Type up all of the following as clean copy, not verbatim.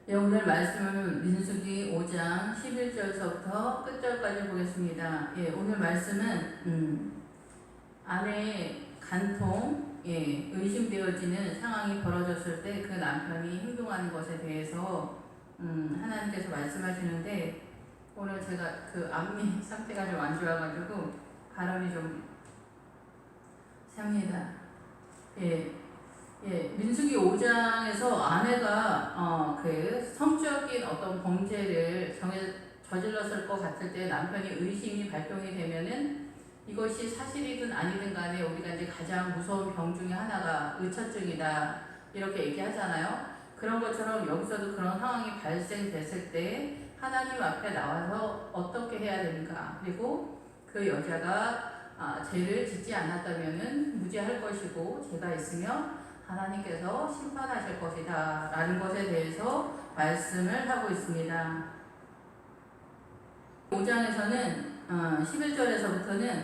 예, 오늘 말씀은 민수기 5장 11절서부터 끝절까지 보겠습니다. 예, 오늘 말씀은 아내의 간통, 의심되어지는 상황이 벌어졌을 때 그 남편이 행동하는 것에 대해서 하나님께서 말씀하시는데, 오늘 제가 그 앞니 상태가 좀 안 좋아가지고 발음이 좀 셉니다. 민수기 5장에서 아내가 그 성적인 어떤 범죄를 저질렀을 것 같을 때 남편이 의심이 발동이 되면은 이것이 사실이든 아니든 간에 우리가 이제 가장 무서운 병 중에 하나가 의처증이다 이렇게 얘기하잖아요. 그런 것처럼 여기서도 그런 상황이 발생됐을 때 하나님 앞에 나와서 어떻게 해야 되는가, 그리고 그 여자가 죄를 짓지 않았다면은 무죄할 것이고 죄가 있으며 하나님께서 심판하실 것이다 라는 것에 대해서 말씀을 하고 있습니다. 5장에서는 11절에서부터는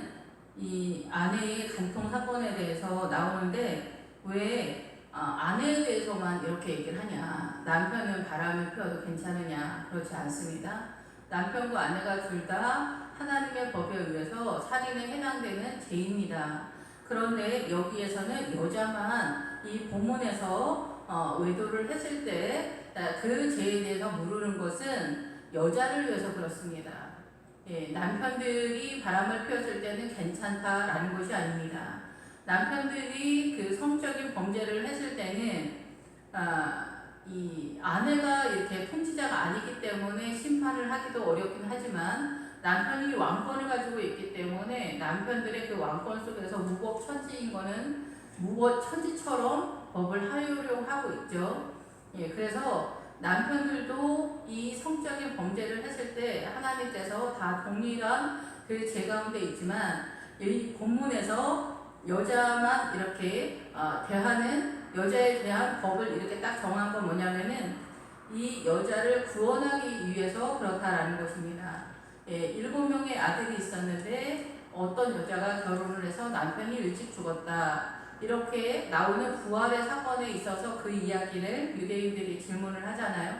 이 아내의 간통 사건에 대해서 나오는데, 왜 아내에 대해서만 이렇게 얘기를 하냐, 남편은 바람을 피워도 괜찮으냐? 그렇지 않습니다. 남편과 아내가 둘 다 하나님의 법에 의해서 살인에 해당되는 죄입니다. 그런데 여기에서는 여자만 이 본문에서 외도를 했을 때 그 죄에 대해서 물으는 것은 여자를 위해서 그렇습니다. 남편들이 바람을 피웠을 때는 괜찮다라는 것이 아닙니다. 남편들이 그 성적인 범죄를 했을 때는 이 아내가 이렇게 통치자가 아니기 때문에 심판을 하기도 어렵긴 하지만, 남편이 왕권을 가지고 있기 때문에 남편들의 그 왕권 속에서 무법천지인 거는 무법천지처럼 법을 활용하고 있죠. 그래서 남편들도 이 성적인 범죄를 했을 때 하나님께서 다 동일한 그 죄 가운데 있지만, 이 본문에서 여자만 이렇게 대하는, 여자에 대한 법을 이렇게 딱 정한 건 뭐냐면은 이 여자를 구원하기 위해서 그렇다라는 것입니다. 7명의 아들이 있었는데 어떤 여자가 결혼을 해서 남편이 일찍 죽었다, 이렇게 나오는 부활의 사건에 있어서 그 이야기를 유대인들이 질문을 하잖아요.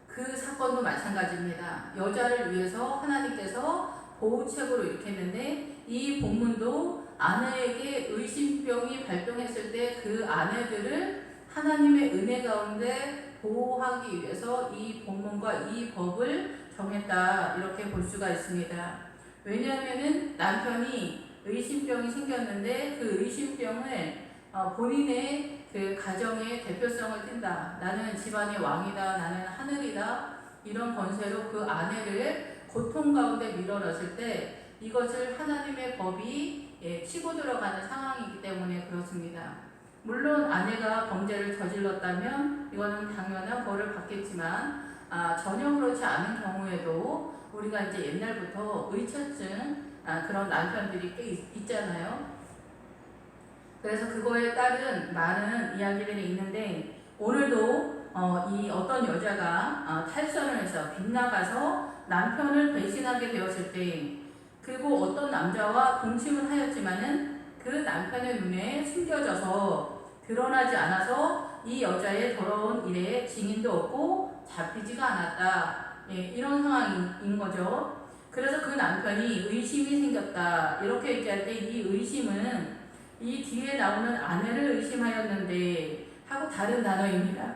그 사건도 마찬가지입니다. 여자를 위해서 하나님께서 보호책으로 이렇게 했는데, 이 본문도 아내에게 의심병이 발동했을 때 그 아내들을 하나님의 은혜 가운데 보호하기 위해서 이 본문과 이 법을 정했다, 이렇게 볼 수가 있습니다. 왜냐하면은 남편이 의심병이 생겼는데 그 의심병을 본인의 그 가정의 대표성을 띈다, 나는 집안의 왕이다, 나는 하늘이다, 이런 권세로 그 아내를 고통 가운데 밀어넣었을 때 이것을 하나님의 법이 치고 들어가는 상황이기 때문에 그렇습니다. 물론 아내가 범죄를 저질렀다면 이거는 당연한 벌을 받겠지만, 전혀 그렇지 않은 경우에도 우리가 이제 옛날부터 의처증 그런 남편들이 꽤 있잖아요. 그래서 그거에 따른 많은 이야기들이 있는데, 오늘도 이 어떤 여자가 탈선을 해서 빗나가서 남편을 배신하게 되었을 때, 그리고 어떤 남자와 동침을 하였지만은 그 남편의 눈에 숨겨져서 드러나지 않아서 이 여자의 더러운 일에 증인도 없고 잡히지가 않았다, 이런 상황인 거죠. 그래서 그 남편이 의심이 생겼다 이렇게 얘기할 때, 이 의심은 이 뒤에 나오는 아내를 의심하였는데 하고 다른 단어입니다.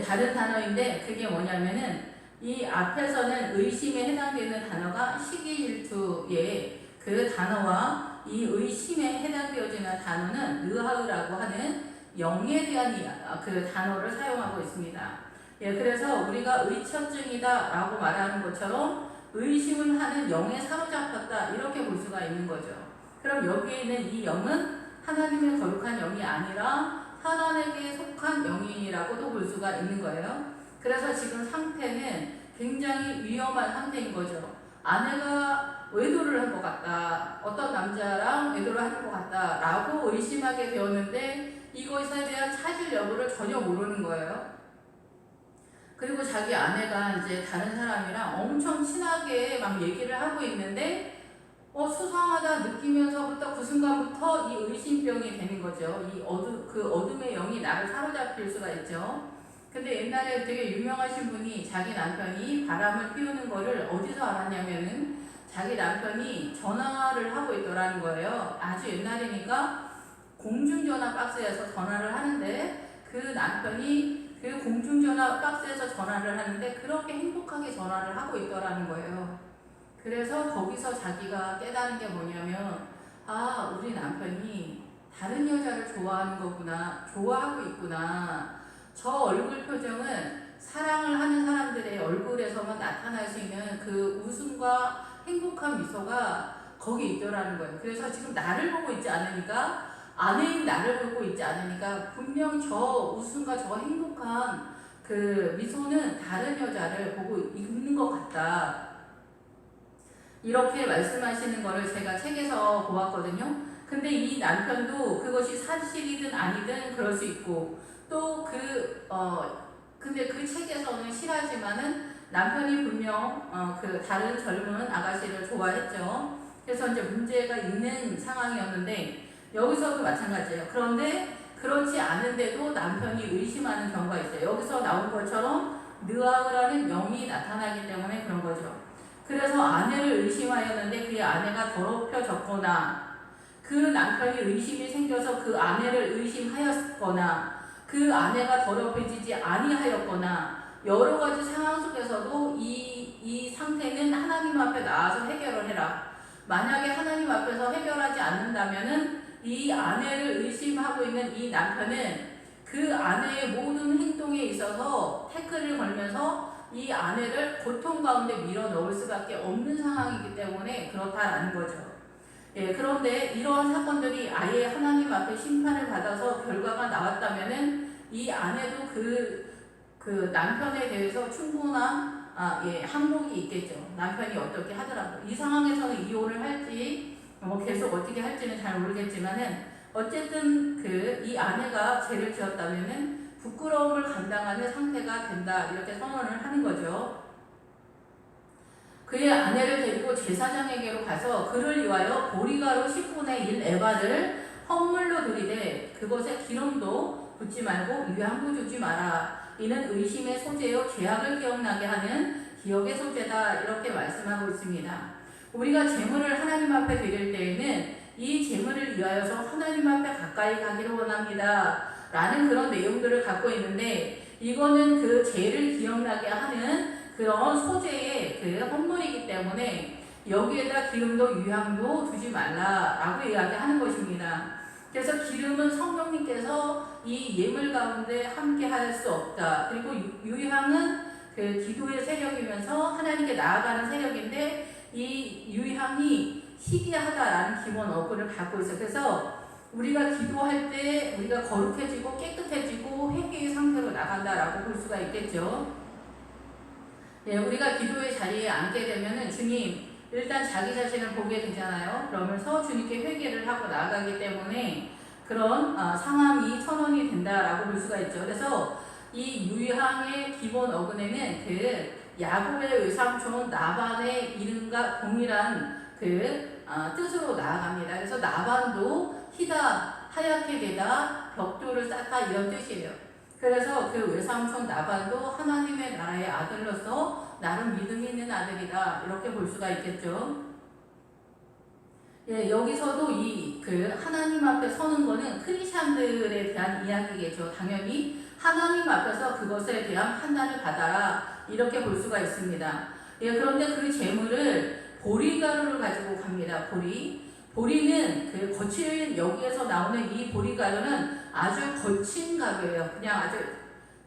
다른 단어인데 그게 뭐냐면은, 이 앞에서는 의심에 해당되는 단어가 시기질투의 그 단어와 이 의심에 해당되어지는 단어는 르하으라고 하는 영에 대한 그 단어를 사용하고 있습니다. 그래서 우리가 의처증이다 라고 말하는 것처럼 의심을 하는 영에 사로잡혔다, 이렇게 볼 수가 있는 거죠. 그럼 여기에 있는 이 영은 하나님의 거룩한 영이 아니라 사단에게 속한 영이라고도 볼 수가 있는 거예요. 그래서 지금 상태는 굉장히 위험한 상태인 거죠. 아내가 외도를 한 것 같다, 어떤 남자랑 외도를 하는 것 같다 라고 의심하게 되었는데 이것에 대한 사실 여부를 전혀 모르는 거예요. 그리고 자기 아내가 이제 다른 사람이랑 엄청 친하게 막 얘기를 하고 있는데 수상하다 느끼면서부터 그 순간부터 이 의심병이 되는 거죠. 그 어둠의 영이 나를 사로잡힐 수가 있죠. 근데 옛날에 되게 유명하신 분이 자기 남편이 바람을 피우는 거를 어디서 알았냐면은 자기 남편이 전화를 하고 있더라는 거예요. 아주 옛날이니까 공중전화 박스에서 전화를 하는데 그 남편이 그 공중전화 박스에서 전화를 하는데 그렇게 행복하게 전화를 하고 있더라는 거예요. 그래서 거기서 자기가 깨달은 게 뭐냐면 우리 남편이 다른 여자를 좋아하는 거구나, 좋아하고 있구나. 저 얼굴 표정은 사랑을 하는 사람들의 얼굴에서만 나타날 수 있는 그 웃음과 행복한 미소가 거기 있더라는 거예요. 그래서 지금 나를 보고 있지 않으니까, 아내인 나를 보고 있지 않으니까 분명 저 웃음과 저 행복한 그 미소는 다른 여자를 보고 있는 것 같다. 이렇게 말씀하시는 거를 제가 책에서 보았거든요. 근데 이 남편도 그것이 사실이든 아니든 그럴 수 있고, 또 근데 그 책에서는 실하지만은 남편이 분명 그 다른 젊은 아가씨를 좋아했죠. 그래서 이제 문제가 있는 상황이었는데 여기서도 마찬가지예요. 그런데 그렇지 않은데도 남편이 의심하는 경우가 있어요. 여기서 나온 것처럼 느아흐라는 영이 나타나기 때문에 그런 거죠. 그래서 아내를 의심하였는데 그의 아내가 더럽혀졌거나 그 남편이 의심이 생겨서 그 아내를 의심하였거나 그 아내가 더럽혀지지 아니하였거나 여러 가지 상황 속에서도 이 상태는 하나님 앞에 나와서 해결을 해라. 만약에 하나님 앞에서 해결하지 않는다면은 이 아내를 의심하고 있는 이 남편은 그 아내의 모든 행동에 있어서 태클을 걸면서 이 아내를 고통 가운데 밀어 넣을 수밖에 없는 상황이기 때문에 그렇다라는 거죠. 그런데 이러한 사건들이 아예 하나님 앞에 심판을 받아서 결과가 나왔다면은 이 아내도 그 남편에 대해서 충분한 항목이 있겠죠. 남편이 어떻게 하더라도 이 상황에서는 이혼을 할지 계속 어떻게 할지는 잘 모르겠지만은 어쨌든 이 아내가 죄를 지었다면은 부끄러움을 감당하는 상태가 된다 이렇게 선언을 하는 거죠. 그의 아내를 데리고 제사장에게로 가서 그를 위하여 보리가루 10분의 1 에바를 헌물로 드리되 그것에 기름도 붓지 말고 유향도 주지 마라. 이는 의심의 소재요 죄악을 기억나게 하는 기억의 소재다 이렇게 말씀하고 있습니다. 우리가 제물을 하나님 앞에 드릴 때에는 이 제물을 위하여서 하나님 앞에 가까이 가기를 원합니다 라는 그런 내용들을 갖고 있는데 이거는 그 죄를 기억나게 하는 그런 소재의 그 헌물이기 때문에 여기에다 기름도 유향도 두지 말라라고 이야기하는 것입니다. 그래서 기름은 성령님께서 이 예물 가운데 함께 할 수 없다. 그리고 유향은 그 기도의 세력이면서 하나님께 나아가는 세력인데 이 유향이 희귀하다라는 기본 어구를 갖고 있어요. 그래서 우리가 기도할 때 우리가 거룩해지고 깨끗해지고 회개의 상태로 나간다라고 볼 수가 있겠죠. 우리가 기도의 자리에 앉게 되면은 주님 일단 자기 자신을 보게 되잖아요. 그러면서 주님께 회개를 하고 나아가기 때문에 그런 상황이 선언이 된다라고 볼 수가 있죠. 그래서 이 유향의 기본 어근에는 그 야곱의 외삼촌 나반의 이름과 동일한 뜻으로 나아갑니다. 그래서 나반도 희다, 하얗게 되다, 벽돌을 쌓다 이런 뜻이에요. 그래서 그 외삼촌 나반도 하나님의 나라의 아들로서 나름 믿음 있는 아들이다 이렇게 볼 수가 있겠죠. 여기서도 하나님 앞에 서는 거는 크리스찬들에 대한 이야기겠죠. 당연히 하나님 앞에서 그것에 대한 판단을 받아라 이렇게 볼 수가 있습니다. 그런데 그 재물을 보리가루를 가지고 갑니다. 보리는 거친 여기에서 나오는 이 보리가루는 아주 거친 가루예요. 그냥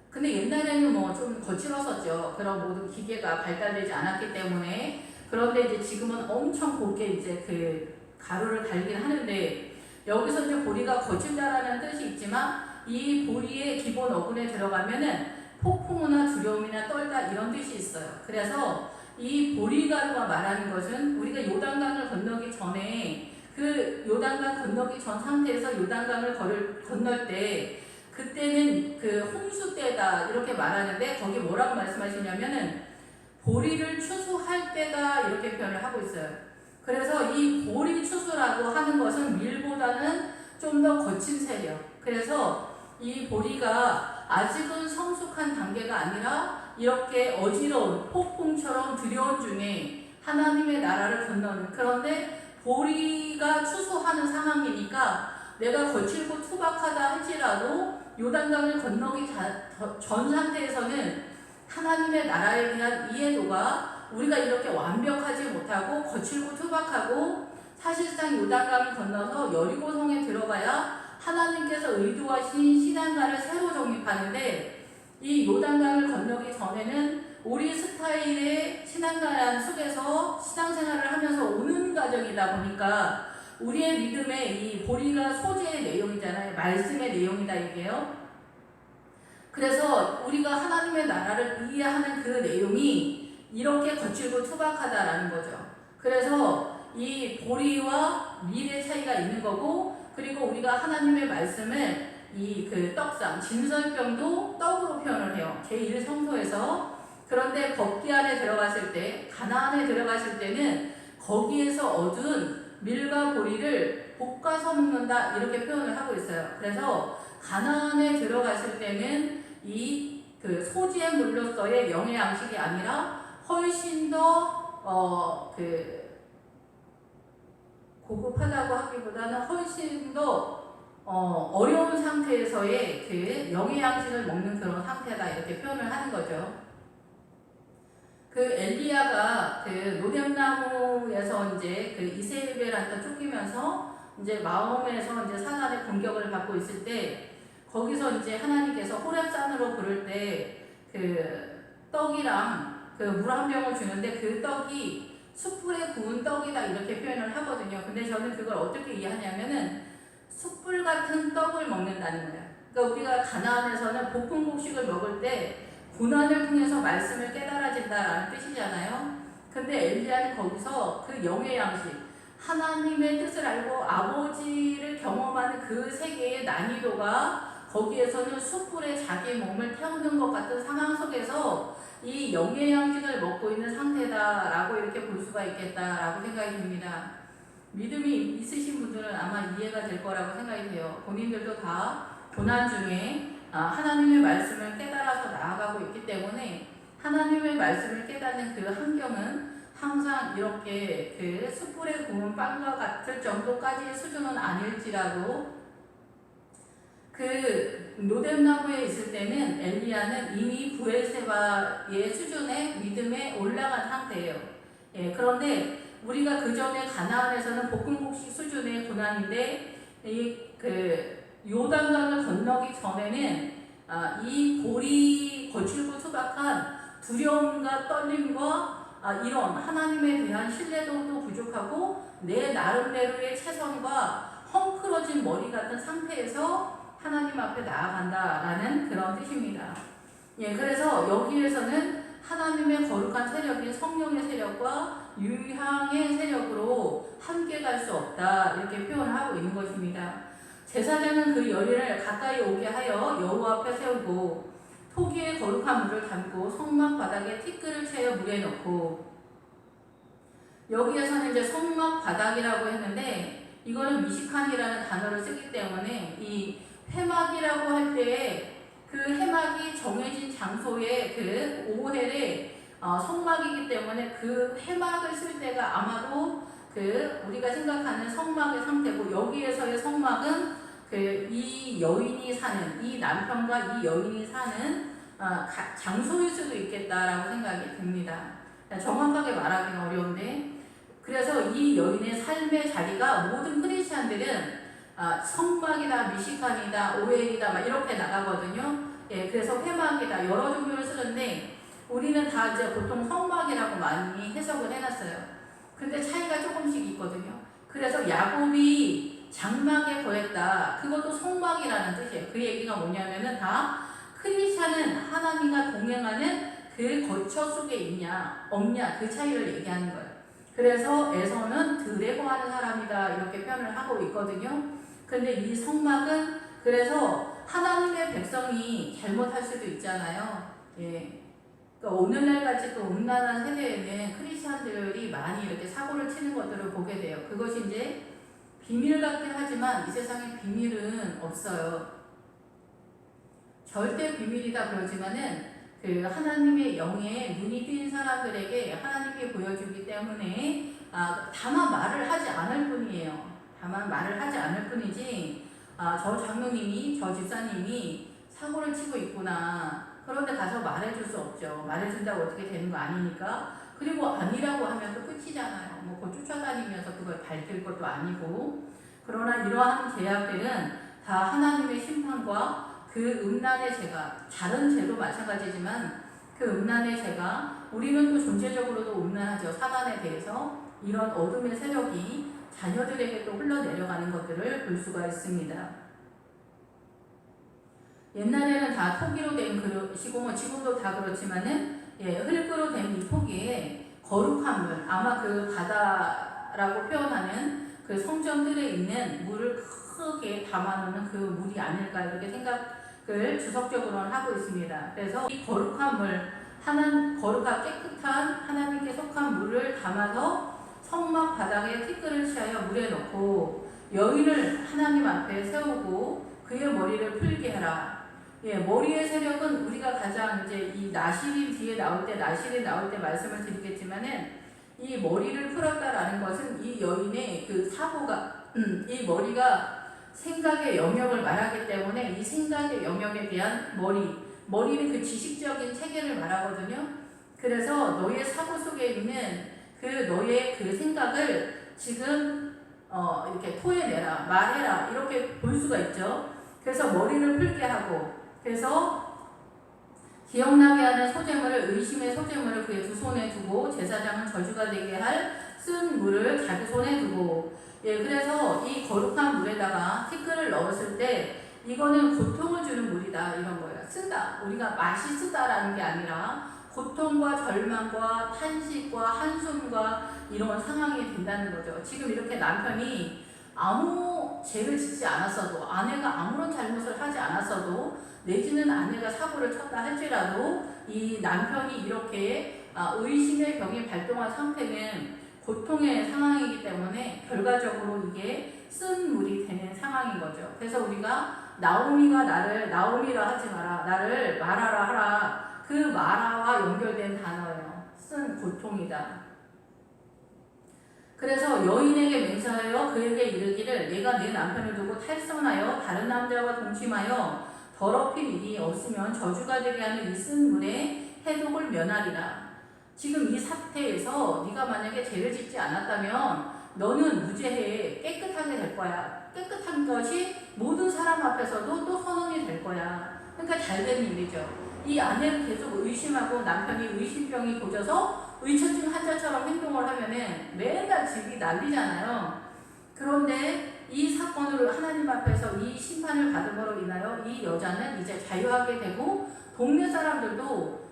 근데 옛날에는 좀 거칠었었죠. 그런 모든 기계가 발달되지 않았기 때문에. 그런데 이제 지금은 엄청 곱게 이제 가루를 갈긴 하는데 여기서 이제 보리가 거칠다라는 뜻이 있지만 이 보리의 기본 어근에 들어가면은 폭풍우나 두려움이나 떨다 이런 뜻이 있어요. 그래서 이 보리가루가 말하는 것은 우리가 요단강을 건너기 전에 그 요단강 건너기 전 상태에서 요단강을 건널 때 그때는 홍수 때다 이렇게 말하는데 거기 뭐라고 말씀하시냐면은 보리를 추수할 때다 이렇게 표현을 하고 있어요. 그래서 이 보리 추수라고 하는 것은 밀보다는 좀 더 거친 세력. 그래서 이 보리가 아직은 성숙한 단계가 아니라 이렇게 어지러운 폭풍처럼 두려운 중에 하나님의 나라를 건너는, 그런데 보리가 추수하는 상황이니까 내가 거칠고 투박하다 할지라도 요단강을 건너기 전 상태에서는 하나님의 나라에 대한 이해도가 우리가 이렇게 완벽하지 못하고 거칠고 투박하고, 사실상 요단강을 건너서 여리고성에 들어가야 하나님께서 의도하신 신앙가를 새로 정립하는데, 이 요단강을 건너기 전에는 우리 스타일의 신앙가 속에서 신앙생활을 하면서 오는 과정이다 보니까 우리의 믿음의 이 보리가 소재의 내용이잖아요. 말씀의 내용이다 이게요. 그래서 우리가 하나님의 나라를 이해하는 그 내용이 이렇게 거칠고 투박하다라는 거죠. 그래서 이 보리와 밀의 차이가 있는 거고, 그리고 우리가 하나님의 말씀을 이 그 떡상, 진설병도 떡으로 표현을 해요. 제1성소에서. 그런데 법궤 안에 들어갔을 때, 가나안에 들어갔을 때는 거기에서 얻은 밀과 보리를 볶아서 먹는다 이렇게 표현을 하고 있어요. 그래서 가나안에 들어갔을 때는 이 그 소지의 물로서의 영의 양식이 아니라 훨씬 더 고급하다고 하기보다는 훨씬 더 어려운 상태에서의 그 영의 양식을 먹는 그런 상태다 이렇게 표현을 하는 거죠. 그 엘리야가 그 노뎀나무에서 이제 그 이세벨한테 쫓기면서 이제 마음에서 이제 사단의 공격을 받고 있을 때, 거기서 이제 하나님께서 호렙산으로 부를 때 그 떡이랑 그 물 한 병을 주는데 그 떡이 숯불에 구운 떡이다 이렇게 표현을 하거든요. 근데 저는 그걸 어떻게 이해하냐면은 숯불 같은 떡을 먹는다는 거예요. 그러니까 우리가 가나안에서는 볶음곡식을 먹을 때 고난을 통해서 말씀을 깨달아진다라는 뜻이잖아요. 근데 엘리야는 거기서 그 영의 양식, 하나님의 뜻을 알고 아버지를 경험하는 그 세계의 난이도가, 거기에서는 숯불에 자기 몸을 태우는 것 같은 상황 속에서 이 영의 양식을 먹고 있는 상태다라고 이렇게 볼 수가 있겠다라고 생각이 듭니다. 믿음이 있으신 분들은 아마 이해가 될 거라고 생각이 돼요. 본인들도 다 고난 중에 하나님의 말씀을 깨달아서 나아가고 있기 때문에 하나님의 말씀을 깨닫는 그 환경은 항상 이렇게 그 숯불에 구운 빵과 같을 정도까지의 수준은 아닐지라도, 그 노뎀나무에 있을 때는 엘리야는 이미 부엘세바의 수준의 믿음에 올라간 상태예요. 예, 그런데 우리가 그 전에 가나안에서는 볶음국식 수준의 고난인데, 이 그 요단강을 건너기 전에는 이 보리 거칠고 투박한 두려움과 떨림과 이런 하나님에 대한 신뢰도도 부족하고 내 나름대로의 체성과 헝클어진 머리 같은 상태에서 하나님 앞에 나아간다라는 그런 뜻입니다. 예, 그래서 여기에서는 하나님의 거룩한 세력인 성령의 세력과 유향의 세력으로 함께 갈 수 없다 이렇게 표현을 하고 있는 것입니다. 제사장은 그 열의를 가까이 오게 하여 여호와 앞에 세우고 토기에 거룩한 물을 담고 성막 바닥에 티끌을 채워 물에 넣고, 여기에서는 이제 성막 바닥이라고 했는데 이거는 미시칸이라는 단어를 쓰기 때문에 이 회막이라고 할 때에 그 회막이 정해진 장소에 그 오헬의 성막이기 때문에 그 회막을 쓸 때가 아마도 그 우리가 생각하는 성막의 상태고, 여기에서의 성막은 그 이 여인이 사는, 이 남편과 이 여인이 사는 장소일 수도 있겠다라고 생각이 듭니다. 정확하게 말하기는 어려운데, 그래서 이 여인의 삶의 자리가 모든 크리스찬들은 성막이다, 미시칸이다, 오헬이다 막 이렇게 나가거든요. 예, 그래서 회막이다 여러 종류를 쓰는데 우리는 다 이제 보통 성막이라고 많이 해석을 해놨어요. 근데 차이가 조금씩 있거든요. 그래서 야곱이 장막에 거했다, 그것도 성막이라는 뜻이에요. 그 얘기가 뭐냐면은 다 크리스찬은 하나님과 동행하는 그 거처 속에 있냐 없냐 그 차이를 얘기하는 거예요. 그래서 에서는 들에 거하는 사람이다 이렇게 표현을 하고 있거든요. 근데 이 성막은 그래서 하나님의 백성이 잘못할 수도 있잖아요. 예. 그러니까 오늘날까지 또 음란한 세대에는 크리스천들이 많이 이렇게 사고를 치는 것들을 보게 돼요. 그것이 이제 비밀 같긴 하지만 이 세상에 비밀은 없어요. 절대 비밀이다 그러지만은 그 하나님의 영에 눈이 띈 사람들에게 하나님이 보여주기 때문에 다만 말을 하지 않을 뿐이에요. 다만 말을 하지 않을 뿐이지 저 장로님이 저 집사님이 사고를 치고 있구나. 그런데 가서 말해줄 수 없죠. 말해준다고 어떻게 되는 거 아니니까. 그리고 아니라고 하면 또 끝이잖아요. 뭐 그 쫓아다니면서 그걸 밝힐 것도 아니고. 그러나 이러한 제약들은 다 하나님의 심판과 그 음란의 죄가, 다른 죄도 마찬가지지만 그 음란의 죄가 우리는 또 존재적으로도 음란하죠. 사단에 대해서 이런 어둠의 세력이 자녀들에게 또 흘러내려가는 것들을 볼 수가 있습니다. 옛날에는 다 토기로 된 그릇이고 뭐 지금도 다 그렇지만은 흙으로 된 이 토기에 거룩한 물, 아마 그 바다라고 표현하는 그 성전들에 있는 물을 크게 담아놓는 그 물이 아닐까 이렇게 생각을 주석적으로는 하고 있습니다. 그래서 이 거룩한 물, 거룩하고 깨끗한 하나님께 속한 물을 담아서 성막 바닥에 티끌을 취하여 물에 넣고 여인을 하나님 앞에 세우고 그의 머리를 풀게 하라. 머리의 세력은 우리가 가장 이제 이 나실이 뒤에 나올 때 말씀을 드리겠지만은 이 머리를 풀었다라는 것은 이 여인의 그 사고가 이 머리가 생각의 영역을 말하기 때문에 이 생각의 영역에 대한 머리는 그 지식적인 체계를 말하거든요. 그래서 너의 사고 속에 있는 그 너의 그 생각을 지금 이렇게 토해내라, 말해라 이렇게 볼 수가 있죠. 그래서 머리를 풀게 하고 그래서 기억나게 하는 소재물을 의심의 소재물을 그의 두 손에 두고 제사장은 저주가 되게 할 쓴 물을 자기 손에 두고 그래서 이 거룩한 물에다가 티끌을 넣었을 때 이거는 고통을 주는 물이다 이런 거예요. 쓰다 우리가 맛이 쓰다라는 게 아니라 고통과 절망과 탄식과 한숨과 이런 상황이 된다는 거죠. 지금 이렇게 남편이 아무 죄를 짓지 않았어도 아내가 아무런 잘못을 하지 않았어도 내지는 아내가 사고를 쳤다 할지라도 이 남편이 이렇게 의심의 병이 발동한 상태는 고통의 상황이기 때문에 결과적으로 이게 쓴 물이 되는 상황인 거죠. 그래서 우리가 나오미라 하지 마라, 나를 말하라 하라, 그 마라와 연결된 단어예요. 쓴 고통이다. 그래서 여인에게 맹세하여 그에게 이르기를 내가 내 남편을 두고 탈선하여 다른 남자와 동침하여 더럽힌 일이 없으면 저주가 되게 하는 이 쓴 물에 해독을 면하리라. 지금 이 사태에서 네가 만약에 죄를 짓지 않았다면 너는 무죄해 깨끗하게 될 거야. 깨끗한 것이 모든 사람 앞에서도 또 선언이 될 거야. 그러니까 잘된 일이죠. 이 아내는 계속 의심하고 남편이 의심병이 고져서 의처증 환자처럼 행동을 하면은 매달 집이 난리잖아요. 그런데 이 사건으로 하나님 앞에서 이 심판을 받음으로 인하여 이 여자는 이제 자유하게 되고 동네 사람들도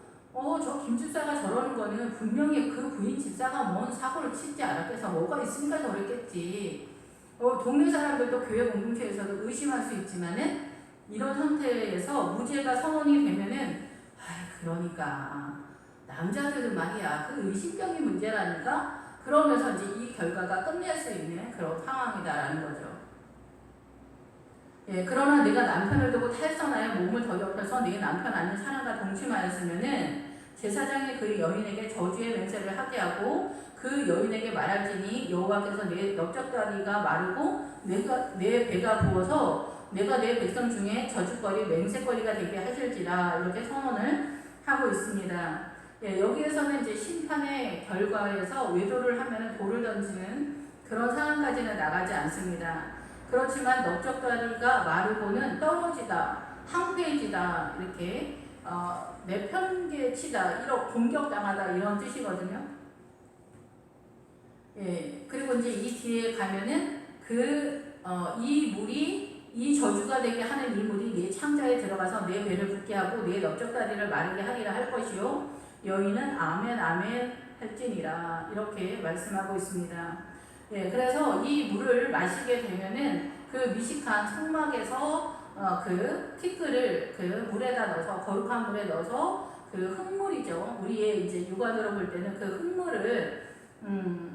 저 김집사가 저러는 거는 분명히 그 부인 집사가 뭔 사고를 치지 않았겠어. 뭐가 있으니까 저랬겠지. 동네 사람들도 교회 공동체에서도 의심할 수 있지만은 이런 상태에서 무죄가 선언이 되면은 그러니까 남자들은 말이야 그 의심병이 문제라니까 그러면서 이제 이 결과가 끝낼 수 있는 그런 상황이다라는 거죠. 그러나 내가 남편을 두고 탈선하여 몸을 더럽혀서 내 남편 아닌 사람과 동침하였으면은 제사장이 그 여인에게 저주의 맹세를 하게 하고 그 여인에게 말할지니 여호와께서 내 넓적다리가 마르고 내 배가 부어서 내가 내 백성 중에 저주거리 맹세거리가 되게 하실지라 이렇게 선언을 하고 있습니다. 여기에서는 이제 심판의 결과에서 외도를 하면 돌을 던지는 그런 상황까지는 나가지 않습니다. 그렇지만 넓적다리가 마르고는 떨어지다, 항폐해지다 이렇게 내편계치다, 이런 공격당하다 이런 뜻이거든요. 그리고 이제 이 뒤에 가면은 이 물이 이 저주가 되게 하는 이 물이 네 창자에 들어가서 내 배를 붓게 하고 내 넓적다리를 마르게 하리라 할 것이요 여인은 아멘 아멘 할지니라 이렇게 말씀하고 있습니다. 그래서 이 물을 마시게 되면은 그 미식한 성막에서 그 티끌을 그 물에다 넣어서 거룩한 물에 넣어서 그 흙물이죠. 우리의 이제 육안으로 볼 때는 그 흙물을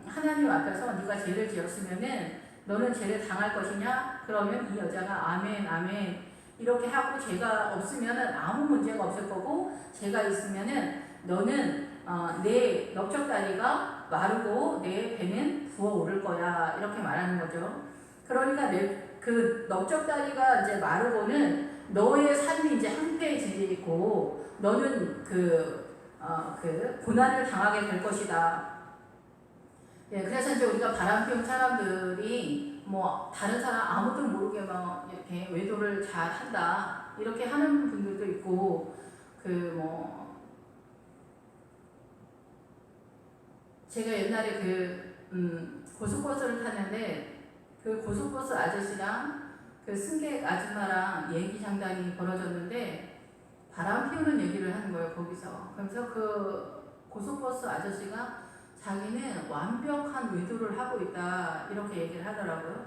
하나님 앞에서 네가 죄를 지었으면은 너는 죄를 당할 것이냐? 그러면 이 여자가 아멘 아멘 이렇게 하고 죄가 없으면은 아무 문제가 없을 거고 죄가 있으면은 너는 내 넓적다리가 마르고 내 배는 부어오를 거야 이렇게 말하는 거죠. 그러니까 그 넓적다리가 이제 마르고는 너의 삶이 이제 황폐해지고 너는 그 고난을 당하게 될 것이다. 예, 그래서 이제 우리가 바람피운 사람들이 뭐 다른 사람 아무도 모르게 막 이렇게 외도를 잘 한다 이렇게 하는 분들도 있고 제가 옛날에 고속버스를 탔는데 그 고속버스 아저씨랑 그 승객 아줌마랑 얘기 장단이 벌어졌는데 바람 피우는 얘기를 하는 거예요 거기서. 그래서 그 고속버스 아저씨가 자기는 완벽한 외도를 하고 있다 이렇게 얘기를 하더라고요.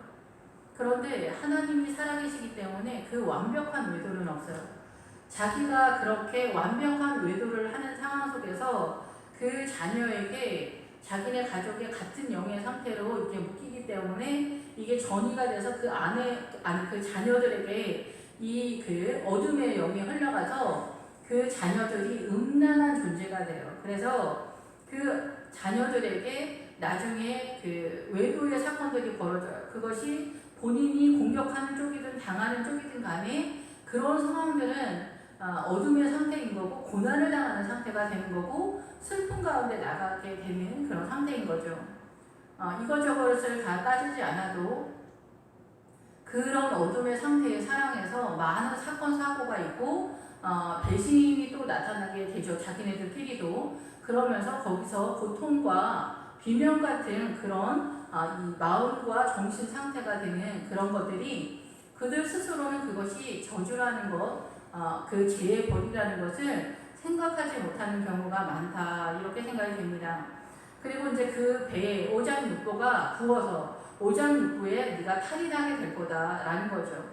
그런데 하나님이 살아계시기 때문에 그 완벽한 외도는 없어요. 자기가 그렇게 완벽한 외도를 하는 상황 속에서 그 자녀에게 자기네 가족의 같은 영의 상태로 이렇게 묶이기 때문에 이게 전이가 돼서 그 자녀들에게 그 어둠의 영이 흘러가서 그 자녀들이 음란한 존재가 돼요. 그래서 그 자녀들에게 나중에 그 외도의 사건들이 벌어져요. 그것이 본인이 공격하는 쪽이든 당하는 쪽이든 간에 그런 상황들은 어둠의 상태인 거고 고난을 당하는 상태가 되는 거고 슬픔 가운데 나가게 되는 그런 상태인 거죠. 이것저것을 다 따지지 않아도 그런 어둠의 상태의 사랑에서 많은 사건 사고가 있고 배신이 또 나타나게 되죠. 자기네들끼리도. 그러면서 거기서 고통과 비명 같은 그런 이 마음과 정신 상태가 되는 그런 것들이 그들 스스로는 그것이 저주라는 것, 그 죄의 벌이라는 것을 생각하지 못하는 경우가 많다 이렇게 생각이 됩니다. 그리고 이제 그 배에 오장육부가 부어서 오장육부에 네가 탈이 나게 될 거다라는 거죠.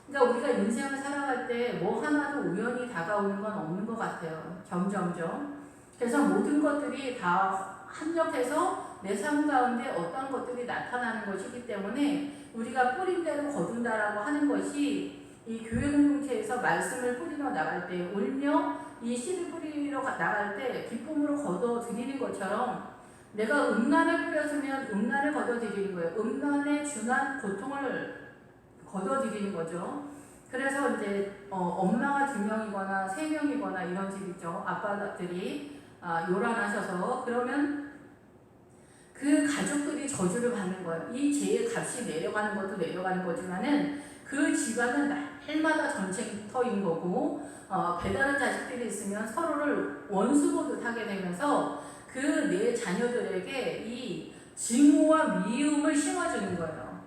그러니까 우리가 인생을 살아갈 때 뭐 하나도 우연히 다가오는 건 없는 것 같아요. 점점점. 그래서 모든 것들이 다 합력해서 내 삶 가운데 어떤 것들이 나타나는 것이기 때문에 우리가 뿌린 대로 거둔다라고 하는 것이 이 교회 공동체에서 말씀을 뿌리러 나갈 때 울며 이 씨를 뿌리러 나갈 때 기쁨으로 거둬 드리는 것처럼 내가 음란을 뿌렸으면 음란을 거둬 드리는 거예요. 음란에 준한 고통을 거둬 드리는 거죠. 그래서 이제 엄마가 2명이거나 3명이거나 이런 집 있죠. 아빠들이 요란하셔서 그러면 그 가족들이 저주를 받는 거예요. 이 죄의 값이 내려가는 것도 내려가는 거지만은 그 집안은 날마다 전쟁터인 거고 배다른 자식들이 있으면 서로를 원수 보듯 하게 되면서 그 내 자녀들에게 이 증오와 미움을 심어주는 거예요.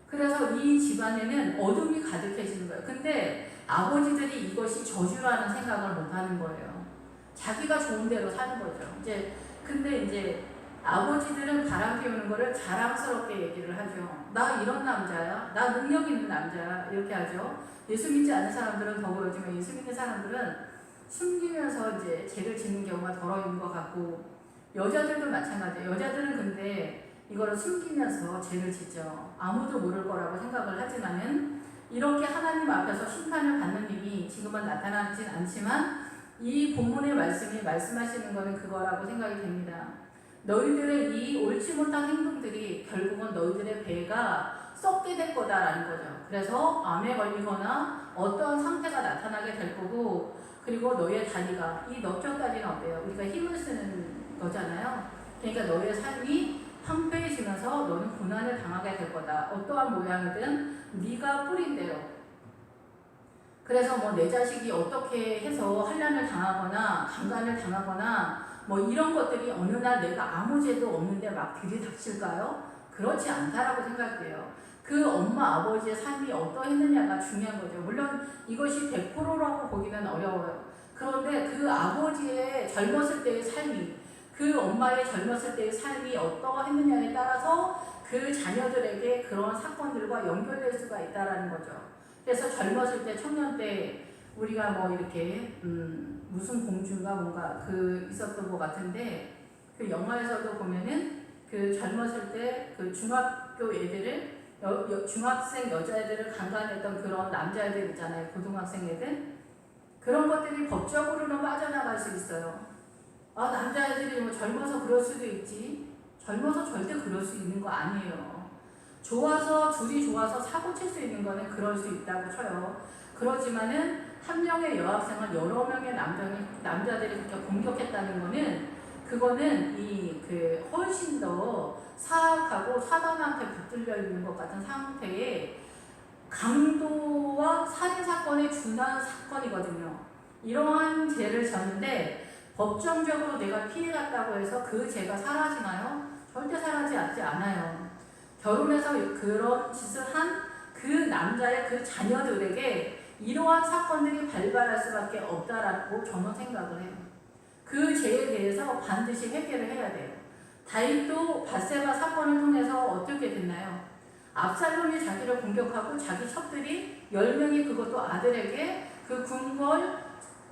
그래서 이 집안에는 어둠이 가득해지는 거예요. 근데 아버지들이 이것이 저주라는 생각을 못 하는 거예요. 자기가 좋은 대로 사는 거죠. 근데 이제 아버지들은 바람 피우는 거를 자랑스럽게 얘기를 하죠. 나 이런 남자야. 나 능력 있는 남자야. 이렇게 하죠. 예수 믿지 않는 사람들은 더 그러지만 예수 믿는 사람들은 숨기면서 이제 죄를 짓는 경우가 덜어 있는 것 같고 여자들도 마찬가지예요. 여자들은 근데 이거를 숨기면서 죄를 짓죠. 아무도 모를 거라고 생각을 하지만은 이렇게 하나님 앞에서 심판을 받는 일이 지금은 나타나진 않지만 이 본문의 말씀이 말씀하시는 것은 그거라고 생각이 됩니다. 너희들의 이 옳지 못한 행동들이 결국은 너희들의 배가 썩게 될 거다라는 거죠. 그래서 암에 걸리거나 어떠한 상태가 나타나게 될 거고 그리고 너희의 다리가 이 넓적다리는 어때요? 우리가 힘을 쓰는 거잖아요. 그러니까 너희의 삶이 황폐해지면서 너는 고난을 당하게 될 거다. 어떠한 모양이든 네가 뿌린 대로. 그래서 뭐 내 자식이 어떻게 해서 환난을 당하거나 강간을 당하거나 뭐 이런 것들이 어느 날 내가 아무 죄도 없는데 막 들이닥칠까요? 그렇지 않다라고 생각돼요. 그 엄마 아버지의 삶이 어떠했느냐가 중요한 거죠. 물론 이것이 100%라고 보기는 어려워요. 그런데 그 아버지의 젊었을 때의 삶이 그 엄마의 젊었을 때의 삶이 어떠했느냐에 따라서 그 자녀들에게 그런 사건들과 연결될 수가 있다라는 거죠. 그래서 젊었을 때 청년 때 우리가 뭐 이렇게 무슨 공주인가 뭔가 그 있었던 것 같은데 그 영화에서도 보면은 그 젊었을 때 그 중학교 애들을 중학생 여자애들을 강간했던 그런 남자애들 있잖아요. 고등학생 애들 그런 것들이 법적으로는 빠져나갈 수 있어요. 아 남자애들이 뭐 젊어서 그럴 수도 있지. 젊어서 절대 그럴 수 있는 거 아니에요. 좋아서 둘이 좋아서 사고 칠 수 있는 거는 그럴 수 있다고 쳐요. 그렇지만은 한 명의 여학생을 여러 명의 남자들이 그렇게 공격했다는 거는 그거는 그 훨씬 더 사악하고 사단한테 붙들려 있는 것 같은 상태에 강도와 살인 사건에 준하는 사건이거든요. 이러한 죄를 졌는데 법정적으로 내가 피해갔다고 해서 그 죄가 사라지나요? 절대 사라지지 않아요. 결혼해서 그런 짓을 한 그 남자의 그 자녀들에게 이러한 사건들이 발발할 수밖에 없다라고 저는 생각을 해요. 그 죄에 대해서 반드시 회개를 해야 돼요. 다윗도 밧세바 사건을 통해서 어떻게 됐나요? 압살롬이 자기를 공격하고 자기 첩들이 10명이 그것도 아들에게 그 궁궐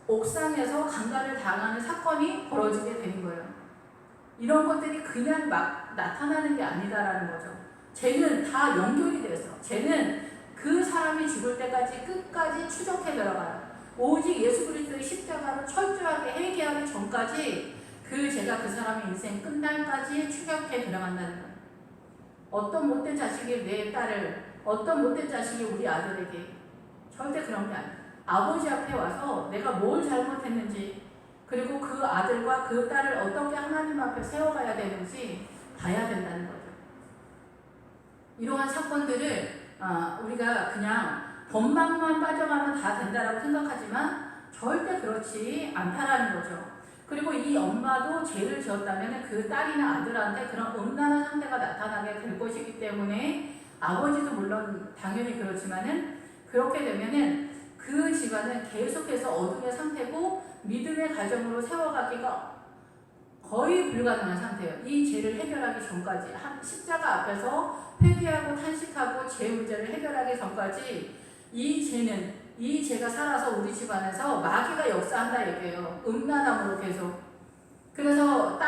옥상에서 강간을 당하는 사건이 벌어지게 되는 거예요. 이런 것들이 그냥 막 나타나는 게 아니다라는 거죠. 죄는 다 연결이 돼서 죄는 그 사람이 죽을 때까지 끝까지 추적해 들어가요. 오직 예수 그리스도의 십자가로 철저하게 회개하기 전까지 그 죄가 그 사람의 인생 끝날까지 추격해 들어간다는 거예요. 어떤 못된 자식이 내 딸을, 어떤 못된 자식이 우리 아들에게 절대 그런 게 아니에요. 아버지 앞에 와서 내가 뭘 잘못했는지 그리고 그 아들과 그 딸을 어떻게 하나님 앞에 세워가야 되는지 봐야 된다는 거죠. 이러한 사건들을 우리가 그냥 법망만 빠져가면 다 된다라고 생각하지만 절대 그렇지 않다라는 거죠. 그리고 이 엄마도 죄를 지었다면 그 딸이나 아들한테 그런 음란한 상태가 나타나게 될 것이기 때문에 아버지도 물론 당연히 그렇지만은 그렇게 되면은 그 집안은 계속해서 어둠의 상태고 믿음의 가정으로 세워가기가 거의 불가능한 상태예요. 이 죄를 해결하기 전까지 십자가 앞에서 회개하고 탄식하고 죄 문제를 해결하기 전까지 이 죄가 살아서 우리 집안에서 마귀가 역사한다 얘기해요. 음란함으로 계속. 그래서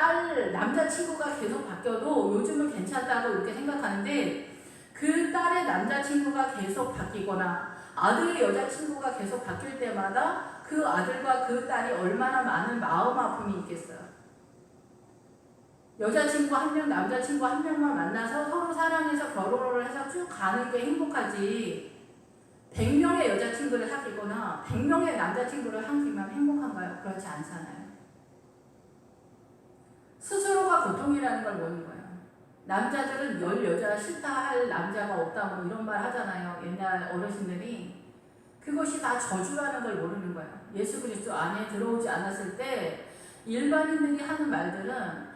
남자친구가 계속 바뀌어도 요즘은 괜찮다고 이렇게 생각하는데 그 딸의 남자친구가 계속 바뀌거나 아들의 여자친구가 계속 바뀔 때마다 그 아들과 그 딸이 얼마나 많은 마음 아픔이 있겠어요. 여자친구 한 명, 남자친구 한 명만 만나서 서로 사랑해서 결혼을 해서 쭉 가는 게 행복하지 100명의 여자친구를 사귀거나 100명의 남자친구를 사귀면 행복한가요? 그렇지 않잖아요. 스스로가 고통이라는 걸 모르는 거예요. 남자들은 10여자 싫다 할 남자가 없다 뭐 이런 말 하잖아요. 옛날 어르신들이. 그것이 다 저주라는 걸 모르는 거예요. 예수 그리스도 안에 들어오지 않았을 때 일반인들이 하는 말들은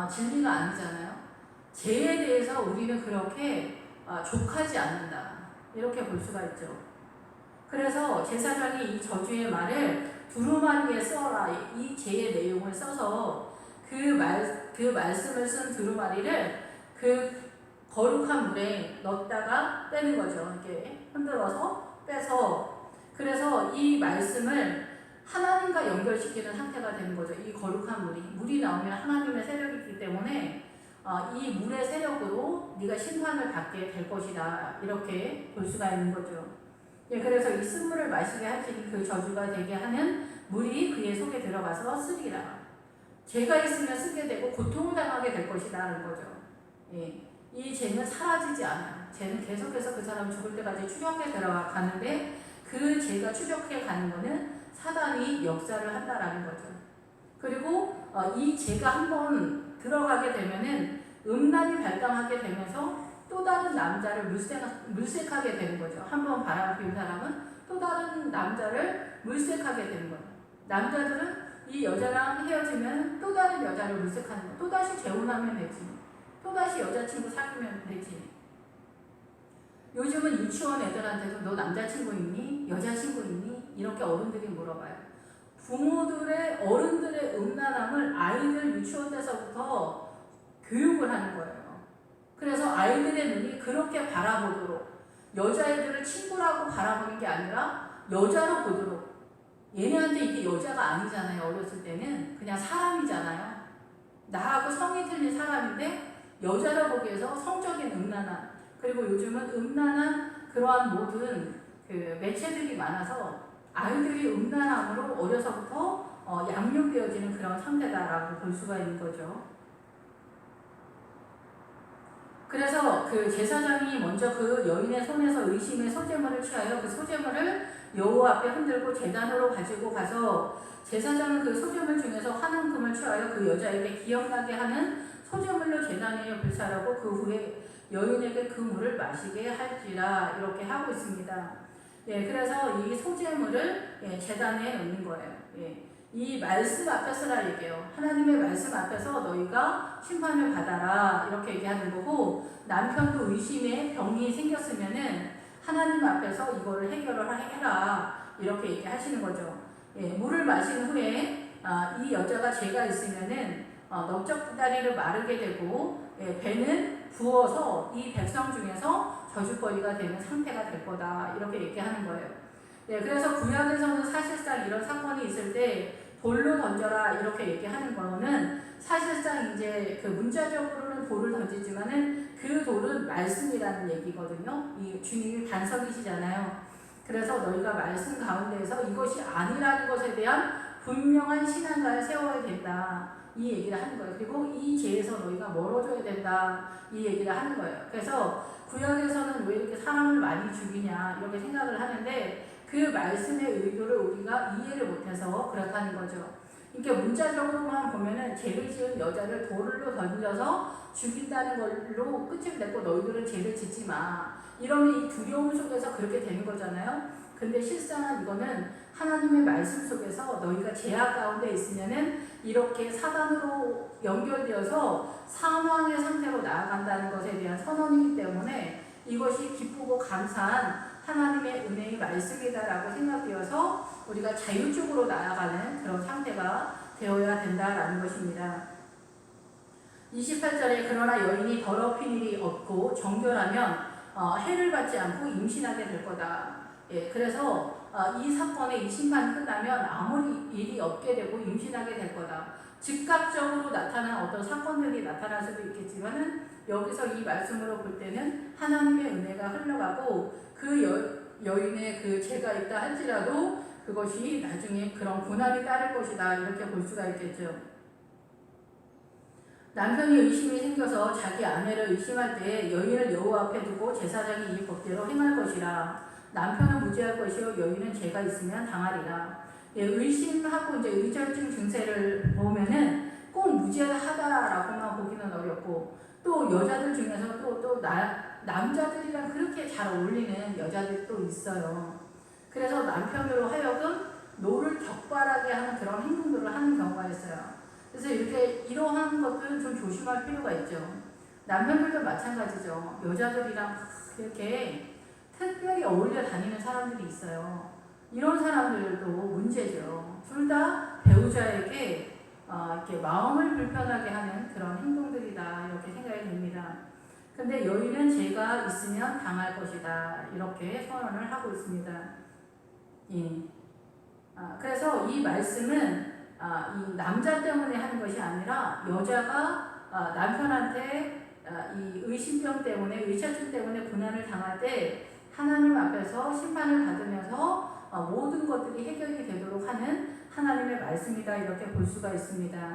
진리가 아니잖아요. 죄에 대해서 우리는 그렇게 족하지 않는다. 이렇게 볼 수가 있죠. 그래서 제사장이 이 저주의 말을 두루마리에 써라. 이 죄의 내용을 써서 그 말씀을 쓴 두루마리를 그 거룩한 물에 넣다가 빼는 거죠. 이렇게 흔들어서 빼서 그래서 이 말씀을 하나님과 연결시키는 상태가 되는 거죠. 이 거룩한 물이 나오면 하나님의 세력이 있기 때문에 이 물의 세력으로 네가 심판을 받게 될 것이다. 이렇게 볼 수가 있는 거죠. 예, 그래서 이 쓴물을 마시게 하시니 그 저주가 되게 하는 물이 그의 속에 들어가서 쓰리라. 죄가 있으면 쓰게 되고 고통을 당하게 될 것이다라는 거죠. 예, 이 죄는 사라지지 않아요. 죄는 계속해서 그 사람 죽을 때까지 추적해 들어가는데 그 죄가 추적해 가는 거는 사단이 역사를 한다라는 거죠. 그리고 이 죄가 한번 들어가게 되면은 음란이 발당하게 되면서 또 다른 남자를 물색하게 되는 거죠. 한번 바람을 피운 사람은 또 다른 남자를 물색하게 되는 거예요. 남자들은 이 여자랑 헤어지면 또 다른 여자를 물색하는 거예요. 또다시 재혼하면 되지. 또다시 여자친구 사귀면 되지. 요즘은 유치원 애들한테도 너 남자친구 있니? 여자친구 있니? 이렇게 어른들이 물어봐요. 어른들의 음란함을 아이들 유치원 때서부터 교육을 하는 거예요. 그래서 아이들의 눈이 그렇게 바라보도록 여자애들을 친구라고 바라보는 게 아니라 여자로 보도록 얘네한테 이게 여자가 아니잖아요. 어렸을 때는 그냥 사람이잖아요. 나하고 성이 틀린 사람인데 여자라 보기에서 성적인 음란한, 그리고 요즘은 음란한 그러한 모든 그 매체들이 많아서 아이들이 음란함으로 어려서부터 양육되어지는 그런 상태다라고 볼 수가 있는 거죠. 그래서 그 제사장이 먼저 그 여인의 손에서 의심의 소재물을 취하여 그 소재물을 여호와 앞에 흔들고 제단으로 가지고 가서, 제사장은 그 소재물 중에서 한 움큼을 취하여 그 여자에게 기억나게 하는 소재물로 제단 위에 불사르고 그 후에 여인에게 그 물을 마시게 할지라, 이렇게 하고 있습니다. 예, 그래서 이 소재물을 제단에 놓는 거예요. 예. 이 말씀 앞에 서라 얘기해요. 하나님의 말씀 앞에서 너희가 심판을 받아라, 이렇게 얘기하는 거고, 남편도 의심의 병이 생겼으면은 하나님 앞에서 이거를 해결을 해라, 이렇게 얘기하시는 거죠. 예, 물을 마신 후에 이 여자가 죄가 있으면은 넓적 다리를 마르게 되고, 배는 부어서 이 백성 중에서 저주거리가 되는 상태가 될 거다, 이렇게 얘기하는 거예요. 예, 그래서 구약에서는 사실상 이런 사건이 있을 때 돌로 던져라, 이렇게 얘기하는 거는 사실상 이제 그 문자적으로는 돌을 던지지만은 그 돌은 말씀이라는 얘기거든요. 이 주님이 반석이시잖아요. 그래서 너희가 말씀 가운데에서 이것이 아니라는 것에 대한 분명한 신앙가를 세워야 된다, 이 얘기를 하는 거예요. 그리고 이 죄에서 너희가 멀어져야 된다, 이 얘기를 하는 거예요. 그래서 구약에서는 왜 이렇게 사람을 많이 죽이냐, 이렇게 생각을 하는데 그 말씀의 의도를 우리가 이해를 못해서 그렇다는 거죠. 이렇게 문자적으로만 보면은 죄를 지은 여자를 돌로 던져서 죽인다는 걸로 끝을 냈고, 너희들은 죄를 짓지 마, 이러면 이 두려움 속에서 그렇게 되는 거잖아요. 근데 실상은 이거는 하나님의 말씀 속에서 너희가 죄악 가운데 있으면은 이렇게 사단으로 연결되어서 사망의 상태로 나아간다는 것에 대한 선언이기 때문에 이것이 기쁘고 감사한 하나님의 은혜의 말씀이다라고 생각되어서 우리가 자유적으로 나아가는 그런 상태가 되어야 된다라는 것입니다. 28절에 그러나 여인이 더럽힌 일이 없고 정결하면 해를 받지 않고 임신하게 될 거다. 예, 그래서 이 사건의 이 심판이 끝나면 아무리 일이 없게 되고 임신하게 될 거다. 즉각적으로 나타난 어떤 사건들이 나타날 수도 있겠지만은 여기서 이 말씀으로 볼 때는 하나님의 은혜가 흘러가고 그 여인의 그 죄가 있다 할지라도 그것이 나중에 그런 고난이 따를 것이다, 이렇게 볼 수가 있겠죠. 남편이 의심이 생겨서 자기 아내를 의심할 때 여인을 여호와 앞에 두고 제사장이 이 법대로 행할 것이라. 남편은 무죄할 것이요 여인은 죄가 있으면 당하리라. 예, 의심하고 이제 의절증 증세를 보면은 꼭 무죄하다라고만 보기는 어렵고, 또 여자들 중에서 또 남자들이랑 그렇게 잘 어울리는 여자들도 있어요. 그래서 남편으로 하여금 노를 격발하게 하는 그런 행동들을 하는 경우가 있어요. 그래서 이러한 것들은 좀 조심할 필요가 있죠. 남편들도 마찬가지죠. 여자들이랑 이렇게 특별히 어울려 다니는 사람들이 있어요. 이런 사람들도 문제죠. 둘 다 배우자에게 이렇게 마음을 불편하게 하는 그런 행동들이다, 이렇게 생각이 됩니다. 근데 여인은 죄가 있으면 당할 것이다, 이렇게 선언을 하고 있습니다. 예. 그래서 이 말씀은 이 남자 때문에 하는 것이 아니라 여자가 남편한테 이 의심병 때문에, 의처증 때문에 고난을 당할 때 하나님 앞에서 심판을 받으면서 모든 것들이 해결이 되도록 하는 하나님의 말씀이다, 이렇게 볼 수가 있습니다.